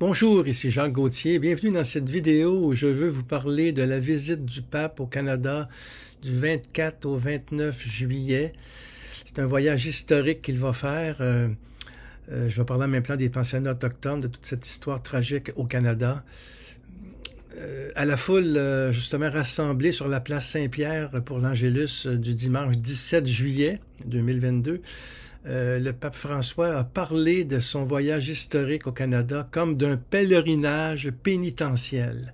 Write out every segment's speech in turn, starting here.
Bonjour, ici Jacques Gauthier. Bienvenue dans cette vidéo où je veux vous parler de la visite du pape au Canada du 24 au 29 juillet. C'est un voyage historique qu'il va faire. Je vais parler en même temps des pensionnats autochtones, de toute cette histoire tragique au Canada. À la foule justement rassemblée sur la place Saint-Pierre pour l'Angélus du dimanche 17 juillet 2022, le pape François a parlé de son voyage historique au Canada comme d'un pèlerinage pénitentiel.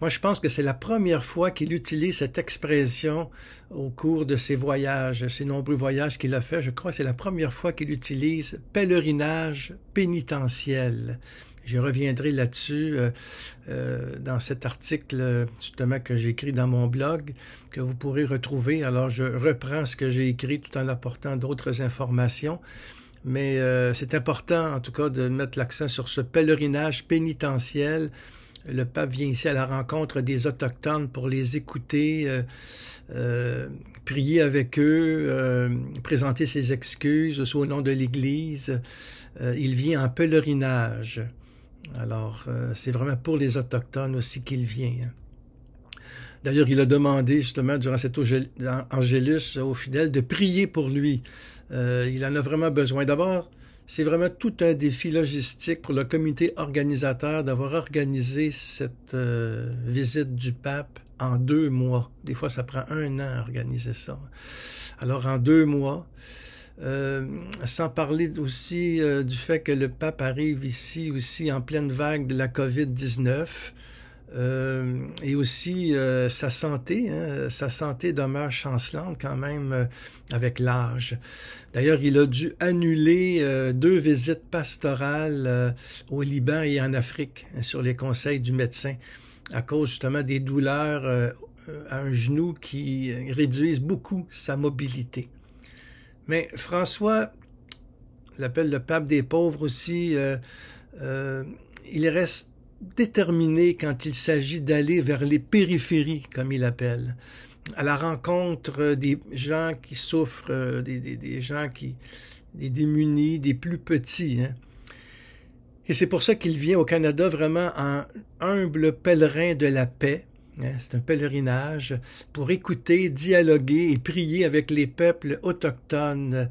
Moi, je pense que c'est la première fois qu'il utilise cette expression au cours de ses voyages, ces nombreux voyages qu'il a fait. Je crois que c'est la première fois qu'il utilise pèlerinage pénitentiel. Je reviendrai là-dessus dans cet article justement que j'ai écrit dans mon blog, que vous pourrez retrouver. Alors, je reprends ce que j'ai écrit tout en apportant d'autres informations. Mais c'est important, en tout cas, de mettre l'accent sur ce pèlerinage pénitentiel. Le pape vient ici à la rencontre des Autochtones pour les écouter, prier avec eux, présenter ses excuses au nom de l'Église. Il vient en pèlerinage. Alors, c'est vraiment pour les Autochtones aussi qu'il vient. D'ailleurs, il a demandé justement durant cet Angélus aux fidèles de prier pour lui. Il en a vraiment besoin. D'abord, c'est vraiment tout un défi logistique pour le comité organisateur d'avoir organisé cette visite du pape en 2 mois. Des fois, ça prend 1 an à organiser ça. Alors, en 2 mois, sans parler aussi du fait que le pape arrive ici aussi en pleine vague de la COVID-19, et aussi sa santé demeure chancelante quand même avec l'âge. D'ailleurs, il a dû annuler 2 visites pastorales au Liban et en Afrique sur les conseils du médecin à cause justement des douleurs à un genou qui réduisent beaucoup sa mobilité. Mais François l'appelle le pape des pauvres aussi. Il reste déterminé quand il s'agit d'aller vers les périphéries, comme il appelle, à la rencontre des gens qui souffrent, des gens des démunis, des plus petits. Hein. Et c'est pour ça qu'il vient au Canada vraiment en humble pèlerin de la paix. C'est un pèlerinage pour écouter, dialoguer et prier avec les peuples autochtones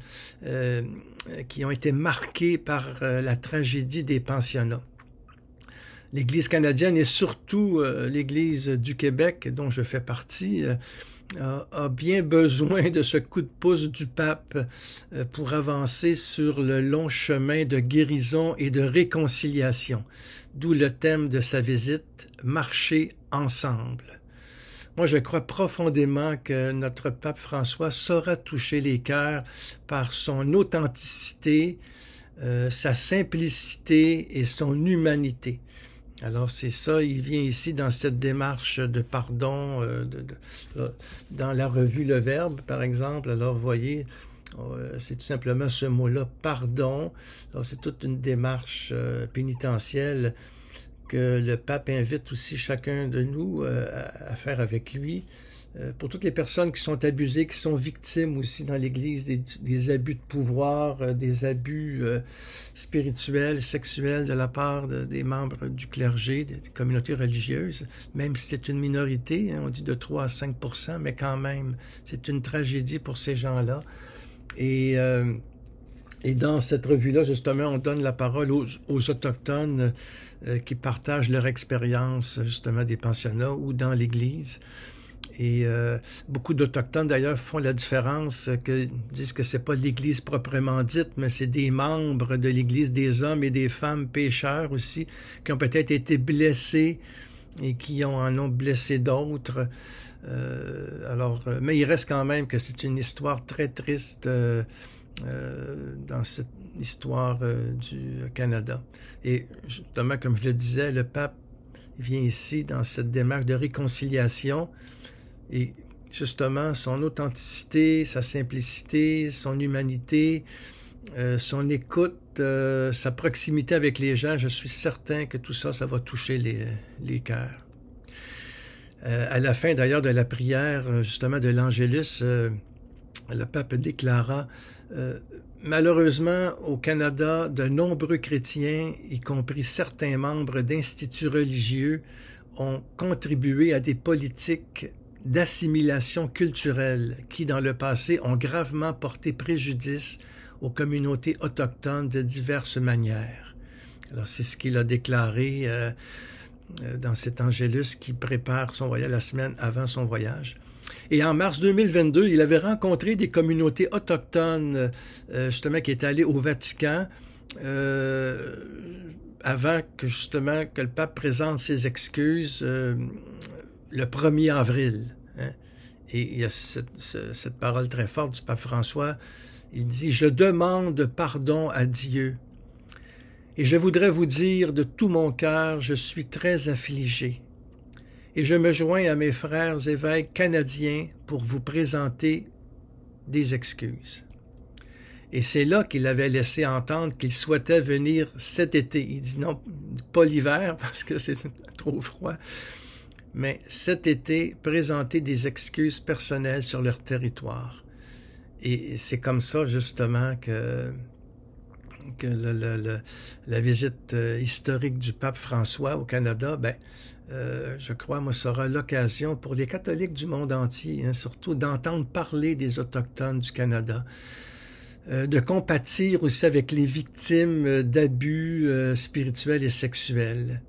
qui ont été marqués par la tragédie des pensionnats. L'Église canadienne et surtout l'Église du Québec, dont je fais partie, a bien besoin de ce coup de pouce du pape pour avancer sur le long chemin de guérison et de réconciliation, d'où le thème de sa visite, « Marcher ensemble ». Moi, je crois profondément que notre pape François saura toucher les cœurs par son authenticité, sa simplicité et son humanité. Alors c'est ça, il vient ici dans cette démarche de pardon, dans la revue Le Verbe, par exemple. Alors vous voyez, c'est tout simplement ce mot-là, pardon. Alors c'est toute une démarche pénitentielle que le pape invite aussi chacun de nous à faire avec lui. Pour toutes les personnes qui sont abusées, qui sont victimes aussi dans l'Église des abus de pouvoir, des abus spirituels, sexuels de la part des membres du clergé, des communautés religieuses, même si c'est une minorité, hein, on dit de 3 à 5%, mais quand même, c'est une tragédie pour ces gens-là. Et dans cette revue-là, justement, on donne la parole aux Autochtones qui partagent leur expérience, justement, des pensionnats ou dans l'Église. Et beaucoup d'Autochtones, d'ailleurs, font la différence, disent que c'est pas l'Église proprement dite, mais c'est des membres de l'Église, des hommes et des femmes pécheurs aussi, qui ont peut-être été blessés et qui en ont blessé d'autres. Mais il reste quand même que c'est une histoire très triste dans cette histoire du Canada. Et justement, comme je le disais, le pape vient ici dans cette démarche de réconciliation. Et justement, son authenticité, sa simplicité, son humanité, son écoute, sa proximité avec les gens, je suis certain que tout ça, ça va toucher les cœurs. À la fin d'ailleurs de la prière, justement de l'Angélus, le pape déclara malheureusement, au Canada, de nombreux chrétiens, y compris certains membres d'instituts religieux, ont contribué à des politiques d'assimilation culturelle qui, dans le passé, ont gravement porté préjudice aux communautés autochtones de diverses manières. Alors, c'est ce qu'il a déclaré dans cet Angélus qui prépare son voyage la semaine avant son voyage. Et en mars 2022, il avait rencontré des communautés autochtones, justement, qui étaient allées au Vatican avant que, justement, que le pape présente ses excuses le 1er avril. Hein. Et il y a cette parole très forte du pape François. Il dit « Je demande pardon à Dieu. Et je voudrais vous dire de tout mon cœur, je suis très affligé. Et je me joins à mes frères évêques canadiens pour vous présenter des excuses. » Et c'est là qu'il avait laissé entendre qu'il souhaitait venir cet été. Il dit non, pas l'hiver parce que c'est trop froid, mais cet été, présenter des excuses personnelles sur leur territoire. Et c'est comme ça, justement, que la visite historique du pape François au Canada, je crois, moi, sera l'occasion pour les catholiques du monde entier, hein, surtout d'entendre parler des Autochtones du Canada, de compatir aussi avec les victimes d'abus spirituels et sexuels.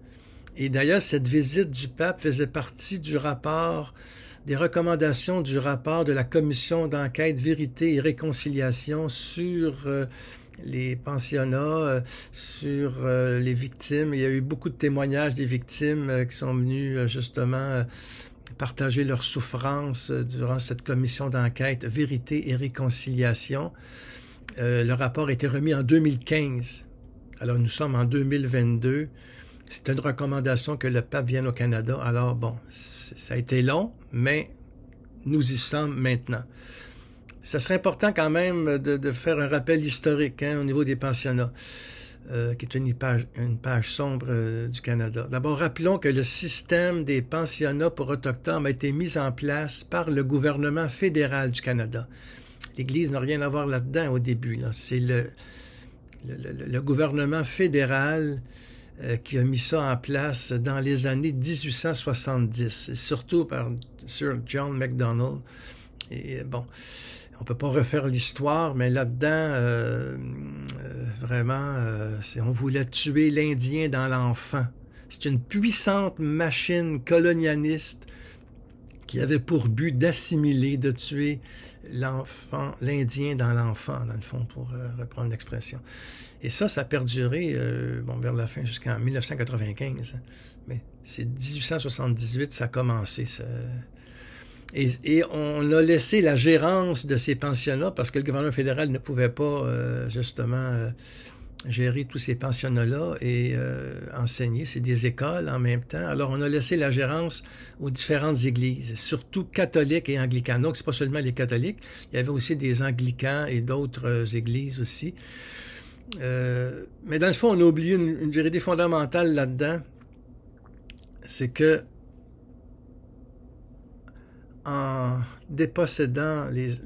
Et d'ailleurs, cette visite du pape faisait partie du rapport, des recommandations du rapport de la commission d'enquête Vérité et Réconciliation sur les pensionnats, sur les victimes. Il y a eu beaucoup de témoignages des victimes qui sont venus justement partager leurs souffrances durant cette commission d'enquête Vérité et Réconciliation. Le rapport a été remis en 2015. Alors, nous sommes en 2022. C'est une recommandation que le pape vienne au Canada. Alors, bon, ça a été long, mais nous y sommes maintenant. Ça serait important quand même de faire un rappel historique au niveau des pensionnats, qui est une page sombre du Canada. D'abord, rappelons que le système des pensionnats pour autochtones a été mis en place par le gouvernement fédéral du Canada. L'Église n'a rien à voir là-dedans au début. Là. C'est le gouvernement fédéral qui a mis ça en place dans les années 1870, et surtout par Sir John Macdonald. Et bon, on peut pas refaire l'histoire, mais là-dedans, vraiment, on voulait tuer l'Indien dans l'enfant. C'est une puissante machine colonialiste qui avait pour but d'assimiler, de tuer l'enfant, l'Indien dans l'enfant, dans le fond, pour reprendre l'expression. Et ça a perduré vers la fin jusqu'en 1995. Mais c'est 1878, ça a commencé. Et on a laissé la gérance de ces pensionnats parce que le gouvernement fédéral ne pouvait pas, gérer tous ces pensionnats-là et enseigner. C'est des écoles en même temps. Alors, on a laissé la gérance aux différentes églises, surtout catholiques et anglicanes. Donc, c'est pas seulement les catholiques. Il y avait aussi des anglicans et d'autres églises aussi. Mais dans le fond, on a oublié une vérité fondamentale là-dedans. C'est que en dépossédant les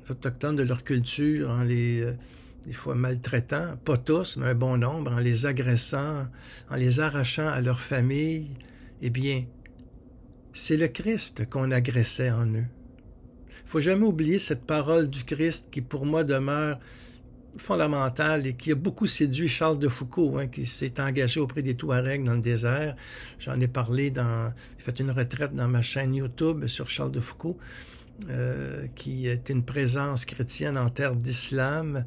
Autochtones de leur culture, en des fois maltraitant, pas tous, mais un bon nombre, en les agressant, en les arrachant à leur famille, eh bien, c'est le Christ qu'on agressait en eux. Il ne faut jamais oublier cette parole du Christ qui, pour moi, demeure fondamentale et qui a beaucoup séduit Charles de Foucault, qui s'est engagé auprès des Touaregs dans le désert. J'en ai parlé j'ai fait une retraite dans ma chaîne YouTube sur Charles de Foucault, qui était une présence chrétienne en terre d'islam.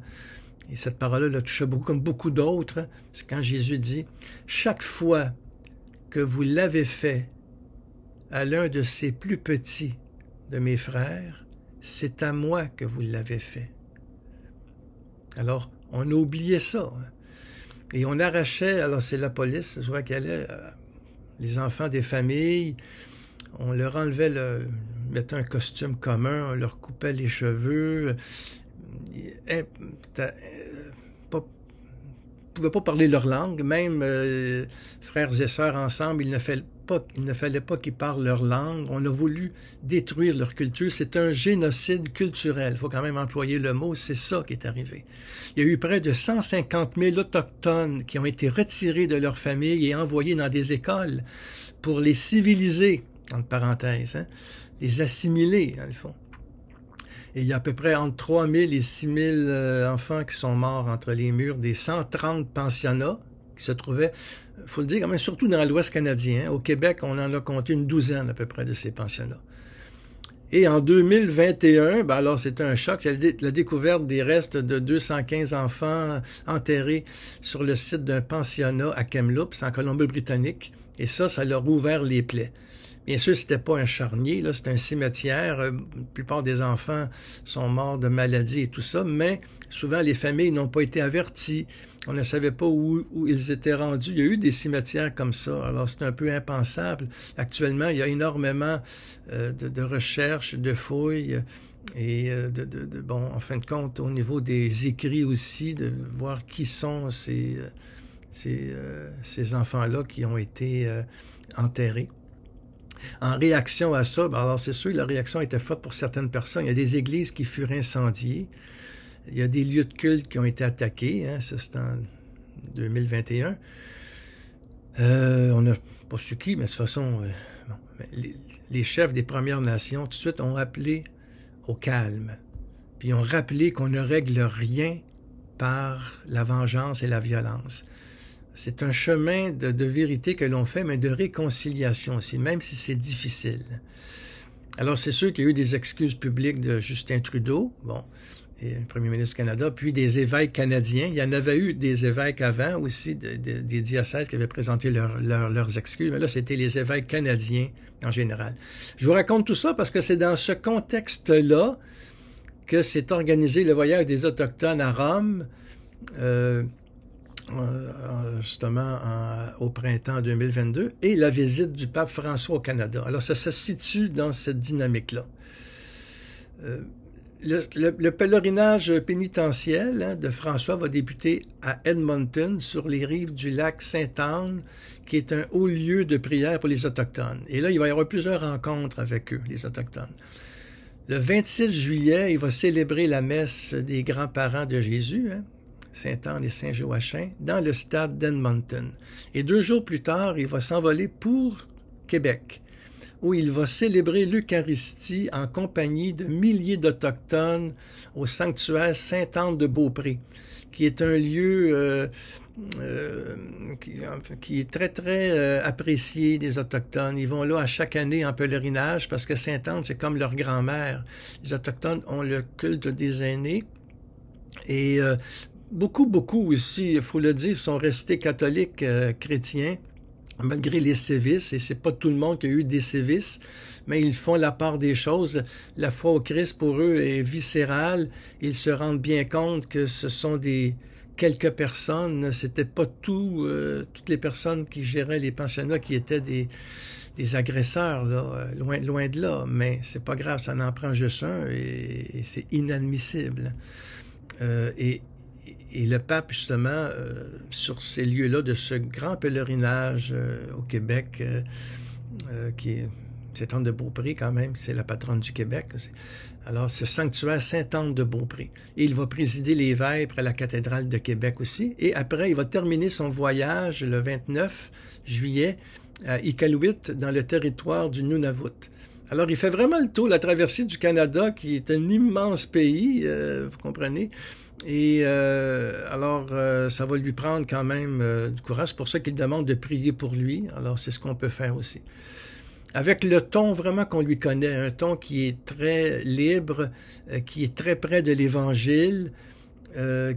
Et cette parole-là l'a touché beaucoup, comme beaucoup d'autres. C'est quand Jésus dit « Chaque fois que vous l'avez fait à l'un de ces plus petits de mes frères, c'est à moi que vous l'avez fait. » Alors, on a oublié ça. Et on arrachait, alors c'est la police, je vois qu'elle est, les enfants des familles, on leur enlevait, mettait un costume commun, on leur coupait les cheveux, pouvaient pas parler leur langue, même frères et sœurs ensemble, ils ne ne fallait pas qu'ils parlent leur langue. On a voulu détruire leur culture. C'est un génocide culturel. Il faut quand même employer le mot. C'est ça qui est arrivé. Il y a eu près de 150 000 Autochtones qui ont été retirés de leur famille et envoyés dans des écoles pour les civiliser, entre parenthèses, hein, les assimiler, dans le fond. Et il y a à peu près entre 3 000 et 6 000 enfants qui sont morts entre les murs des 130 pensionnats qui se trouvaient, il faut le dire, quand même, surtout dans l'Ouest canadien. Au Québec, on en a compté une douzaine à peu près de ces pensionnats. Et en 2021, ben alors c'est un choc, c'est la découverte des restes de 215 enfants enterrés sur le site d'un pensionnat à Kamloops, en Colombie-Britannique. Et ça leur a ouvert les plaies. Bien sûr, c'était pas un charnier, là, c'était un cimetière. La plupart des enfants sont morts de maladies et tout ça, mais souvent les familles n'ont pas été averties. On ne savait pas où ils étaient rendus. Il y a eu des cimetières comme ça, alors c'est un peu impensable. Actuellement, il y a énormément de recherches, de fouilles, et bon, en fin de compte, au niveau des écrits aussi, de voir qui sont ces enfants-là qui ont été enterrés. En réaction à ça, alors c'est sûr, la réaction était forte pour certaines personnes. Il y a des églises qui furent incendiées. Il y a des lieux de culte qui ont été attaqués. Hein, ça, c'est en 2021. On n'a pas su qui, mais de toute façon, les chefs des Premières Nations, tout de suite, ont appelé au calme. Puis ils ont rappelé qu'on ne règle rien par la vengeance et la violence. C'est un chemin de vérité que l'on fait, mais de réconciliation aussi, même si c'est difficile. Alors, c'est sûr qu'il y a eu des excuses publiques de Justin Trudeau, bon, et le premier ministre du Canada, puis des évêques canadiens. Il y en avait eu des évêques avant aussi, des diocèses qui avaient présenté leurs excuses, mais là, c'était les évêques canadiens en général. Je vous raconte tout ça parce que c'est dans ce contexte-là que s'est organisé le voyage des Autochtones à Rome, justement au printemps 2022, et la visite du pape François au Canada. Alors, ça se situe dans cette dynamique-là. Le pèlerinage pénitentiel, hein, de François va débuter à Edmonton, sur les rives du lac Sainte-Anne, qui est un haut lieu de prière pour les Autochtones. Et là, il va y avoir plusieurs rencontres avec eux, les Autochtones. Le 26 juillet, il va célébrer la messe des grands-parents de Jésus, hein, Sainte-Anne et Saint-Joachim, dans le stade d'Edmonton. Et 2 jours plus tard, il va s'envoler pour Québec, où il va célébrer l'Eucharistie en compagnie de milliers d'Autochtones au sanctuaire Sainte-Anne de Beaupré, qui est un lieu qui est très, très apprécié des Autochtones. Ils vont là à chaque année en pèlerinage parce que Sainte-Anne, c'est comme leur grand-mère. Les Autochtones ont le culte des aînés et beaucoup aussi, il faut le dire, sont restés catholiques chrétiens, malgré les sévices, et c'est pas tout le monde qui a eu des sévices, mais ils font la part des choses. La foi au Christ, pour eux, est viscérale. Ils se rendent bien compte que ce sont quelques personnes, c'était pas toutes les personnes qui géraient les pensionnats qui étaient des agresseurs, là, loin de là, mais c'est pas grave, ça n'en prend juste un, et c'est inadmissible. Et le pape, justement, sur ces lieux-là de ce grand pèlerinage au Québec, qui est Sainte-Anne de Beaupré quand même, c'est la patronne du Québec. Alors, ce sanctuaire Sainte-Anne de Beaupré. Et il va présider les vêpres à la cathédrale de Québec aussi. Et après, il va terminer son voyage le 29 juillet à Iqaluit, dans le territoire du Nunavut. Alors, il fait vraiment le tour, la traversée du Canada, qui est un immense pays, vous comprenez. Et alors, ça va lui prendre quand même du courage. C'est pour ça qu'il demande de prier pour lui. Alors, c'est ce qu'on peut faire aussi. Avec le ton vraiment qu'on lui connaît, un ton qui est très libre, qui est très près de l'Évangile,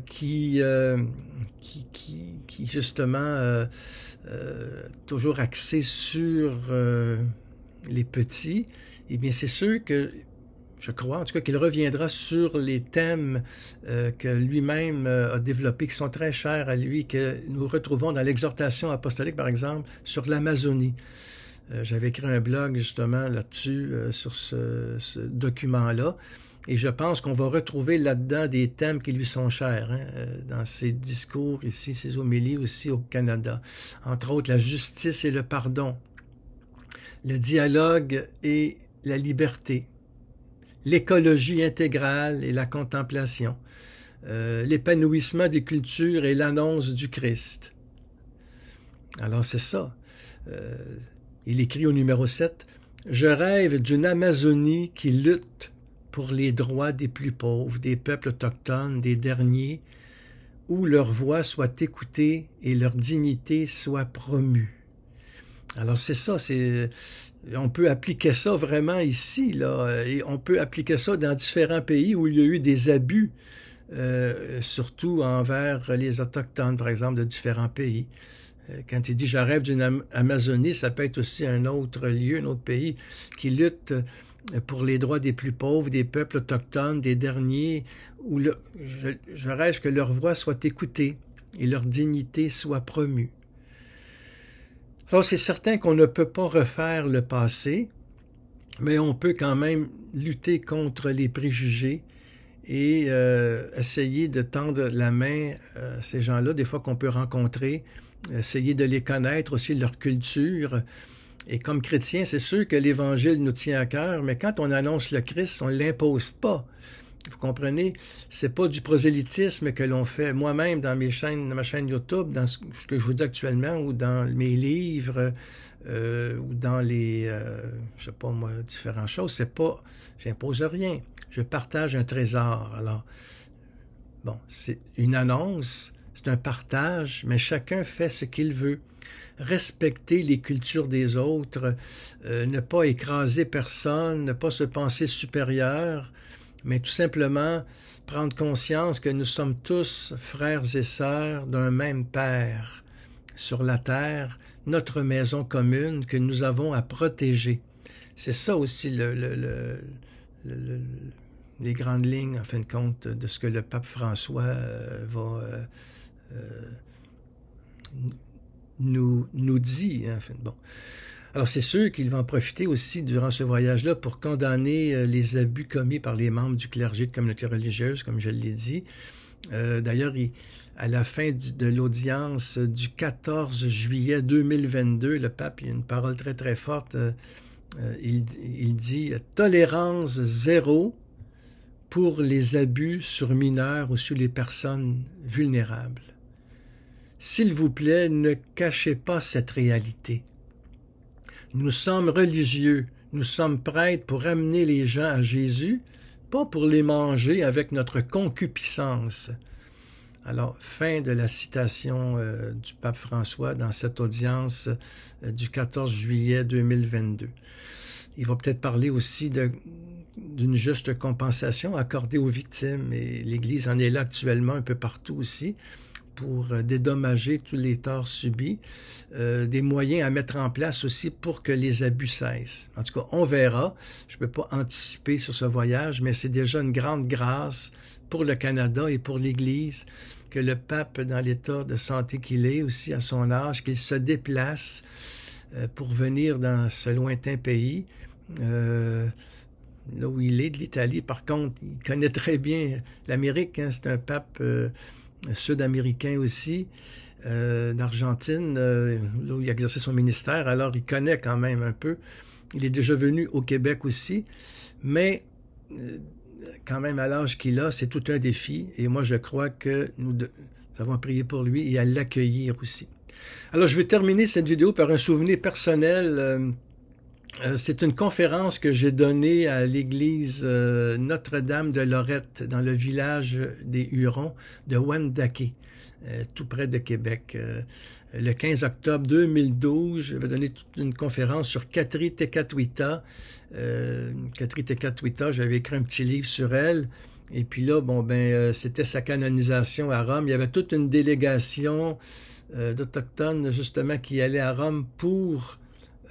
qui justement toujours axé sur les petits. Eh bien, c'est sûr que je crois, en tout cas, qu'il reviendra sur les thèmes que lui-même a développés, qui sont très chers à lui, que nous retrouvons dans l'exhortation apostolique, par exemple, sur l'Amazonie. J'avais écrit un blog, justement, là-dessus, sur ce document-là, et je pense qu'on va retrouver là-dedans des thèmes qui lui sont chers, hein, dans ses discours ici, ses homélies aussi au Canada. Entre autres, la justice et le pardon. le dialogue et la liberté, l'écologie intégrale et la contemplation, l'épanouissement des cultures et l'annonce du Christ. Alors c'est ça. Il écrit au numéro 7, « Je rêve d'une Amazonie qui lutte pour les droits des plus pauvres, des peuples autochtones, des derniers, où leur voix soit écoutée et leur dignité soit promue. » Alors c'est ça, on peut appliquer ça vraiment ici, là, et on peut appliquer ça dans différents pays où il y a eu des abus, surtout envers les Autochtones, par exemple, de différents pays. Quand il dit « je rêve d'une Amazonie », ça peut être aussi un autre lieu, un autre pays qui lutte pour les droits des plus pauvres, des peuples autochtones, des derniers, où je rêve que leur voix soit écoutée et leur dignité soit promue. Alors c'est certain qu'on ne peut pas refaire le passé, mais on peut quand même lutter contre les préjugés et essayer de tendre la main à ces gens-là, des fois qu'on peut rencontrer, essayer de les connaître aussi, leur culture. Et comme chrétien, c'est sûr que l'Évangile nous tient à cœur, mais quand on annonce le Christ, on ne l'impose pas. Vous comprenez? C'est pas du prosélytisme que l'on fait. Moi-même, dans ma chaîne YouTube, dans ce que je vous dis actuellement, ou dans mes livres, ou dans les, je sais pas moi, différentes choses, c'est pas, j'impose rien. Je partage un trésor. Alors, bon, c'est une annonce, c'est un partage, mais chacun fait ce qu'il veut. Respecter les cultures des autres, ne pas écraser personne, ne pas se penser supérieur, mais tout simplement prendre conscience que nous sommes tous frères et sœurs d'un même Père sur la terre, notre maison commune que nous avons à protéger. C'est ça aussi les grandes lignes, en fin de compte, de ce que le pape François va nous dit. Hein. Bon. Alors c'est sûr qu'il va en profiter aussi durant ce voyage-là pour condamner les abus commis par les membres du clergé de communauté religieuse, comme je l'ai dit. D'ailleurs, à la fin de l'audience du 14 juillet 2022, le pape, il a une parole très très forte, il dit « Tolérance zéro pour les abus sur mineurs ou sur les personnes vulnérables. S'il vous plaît, ne cachez pas cette réalité. Nous sommes religieux, nous sommes prêtres pour amener les gens à Jésus, pas pour les manger avec notre concupiscence. » Alors, fin de la citation du pape François dans cette audience du 14 juillet 2022. Il va peut-être parler aussi d'une juste compensation accordée aux victimes, et l'Église en est là actuellement un peu partout aussi, pour dédommager tous les torts subis, des moyens à mettre en place aussi pour que les abus cessent. En tout cas, on verra. Je ne peux pas anticiper sur ce voyage, mais c'est déjà une grande grâce pour le Canada et pour l'Église que le pape, dans l'état de santé qu'il est, aussi à son âge, qu'il se déplace pour venir dans ce lointain pays, là où il est, de l'Italie. Par contre, il connaît très bien l'Amérique, hein, c'est un pape sud-américain aussi, d'Argentine, là où il a exercé son ministère, alors il connaît quand même un peu. Il est déjà venu au Québec aussi, mais quand même à l'âge qu'il a, c'est tout un défi, et moi je crois que nous avons prié pour lui et à l'accueillir aussi. Alors je vais terminer cette vidéo par un souvenir personnel. C'est une conférence que j'ai donnée à l'église Notre-Dame de Lorette, dans le village des Hurons de Wendake, tout près de Québec. Le 15 octobre 2012, j'avais donné toute une conférence sur Katri Tekakwitha. Katri Tekakwitha, j'avais écrit un petit livre sur elle. Et puis là, bon, c'était sa canonisation à Rome. Il y avait toute une délégation d'Autochtones, justement, qui allait à Rome pour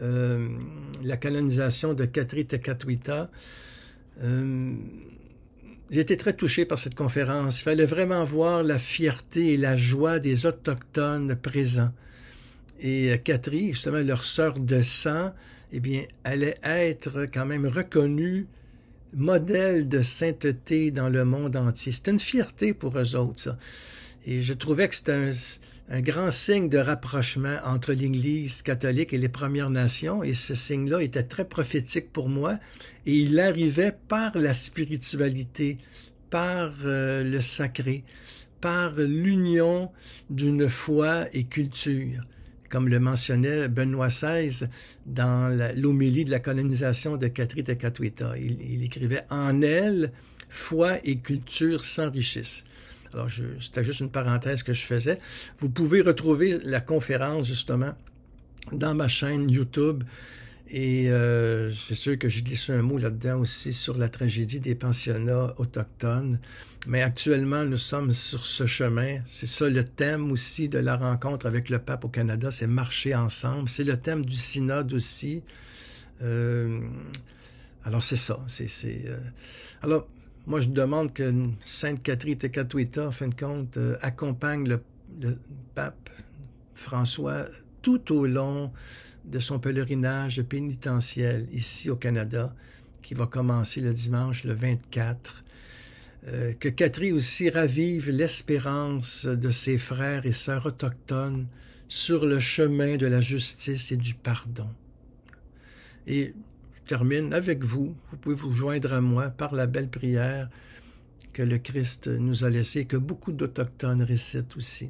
la canonisation de Katri Tekakwitha. J'ai été très touché par cette conférence. Il fallait vraiment voir la fierté et la joie des Autochtones présents. Et Katri, justement, leur sœur de sang, eh bien, allait être quand même reconnue modèle de sainteté dans le monde entier. C'était une fierté pour eux autres, ça. Et je trouvais que un grand signe de rapprochement entre l'Église catholique et les Premières Nations, et ce signe-là était très prophétique pour moi, et il arrivait par la spiritualité, par le sacré, par l'union d'une foi et culture. Comme le mentionnait Benoît XVI dans l'homélie de la colonisation de Catri Tekakwitha. Il écrivait « En elle, foi et culture s'enrichissent ». Alors, c'était juste une parenthèse que je faisais. Vous pouvez retrouver la conférence, justement, dans ma chaîne YouTube. Et c'est sûr que j'ai glissé un mot là-dedans aussi sur la tragédie des pensionnats autochtones. Mais actuellement, nous sommes sur ce chemin. C'est ça le thème aussi de la rencontre avec le pape au Canada, c'est marcher ensemble. C'est le thème du synode aussi. Alors c'est ça. Alors, moi je demande que Sainte Catherine Tekakwitha, en fin de compte, accompagne le pape François tout au long de son pèlerinage pénitentiel ici au Canada, qui va commencer le dimanche le 24. Que Catherine aussi ravive l'espérance de ses frères et sœurs autochtones sur le chemin de la justice et du pardon. Et je termine avec vous. Vous pouvez vous joindre à moi par la belle prière que le Christ nous a laissée et que beaucoup d'Autochtones récitent aussi.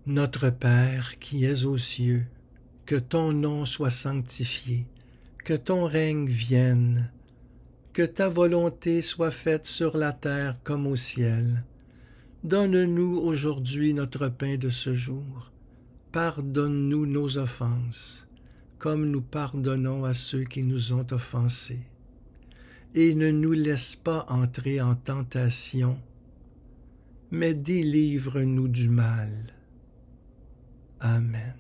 Notre Père qui es aux cieux, que ton nom soit sanctifié, que ton règne vienne, que ta volonté soit faite sur la terre comme au ciel. Donne-nous aujourd'hui notre pain de ce jour. Pardonne-nous nos offenses, comme nous pardonnons à ceux qui nous ont offensés. Et ne nous laisse pas entrer en tentation, mais délivre-nous du mal. Amen.